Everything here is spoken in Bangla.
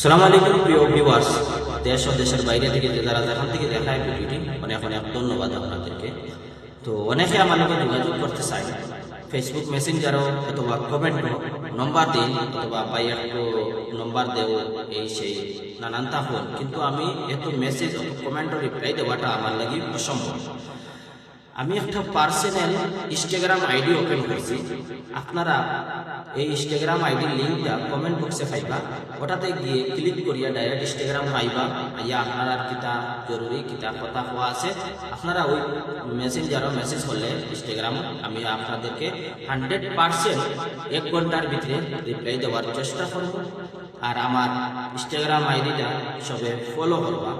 সালামু আলাইকুম প্রিয় ভিউয়ার্স, দেশ ও দেশের বাইরে থেকে যারা যেখান থেকে দেখায় ভিডিওটি অনেক অনেক ধন্যবাদ আপনাদেরকে। তো অনেকে আমার লগে যোগাযোগ করতে চাই, ফেসবুক মেসেঞ্জারও অথবা কমেন্টও নম্বর দিন অথবা পাই একটু নম্বর দেও এই সেই নানান তাহল, কিন্তু আমি এত মেসেজ অথবা কমেন্টও রিপ্লাই দেওয়াটা আমার লাগে অসম্ভব। আমি একটা পার্সোনাল ইনস্টাগ্রাম আইডি ওপেন করছি। আপনারা এই ইনস্টাগ্রাম আইডির লিঙ্কটা কমেন্ট বক্সে পাইবা, ওটাতে গিয়ে ক্লিক করিয়া ডাইরেক্ট ইনস্টাগ্রাম পাইবা। আইয়া আপনারা কিতা জরুরি কিতা কথা হওয়া আছে আপনারা ওই মেসেঞ্জারও মেসেজ করলে ইনস্টাগ্রাম আমি আপনাদেরকে 100% 1 ঘন্টার ভিতরে রিপ্লাই দেওয়ার চেষ্টা করব। আর আমার ইনস্টাগ্রাম আইডিটা সবে ফলো করবা।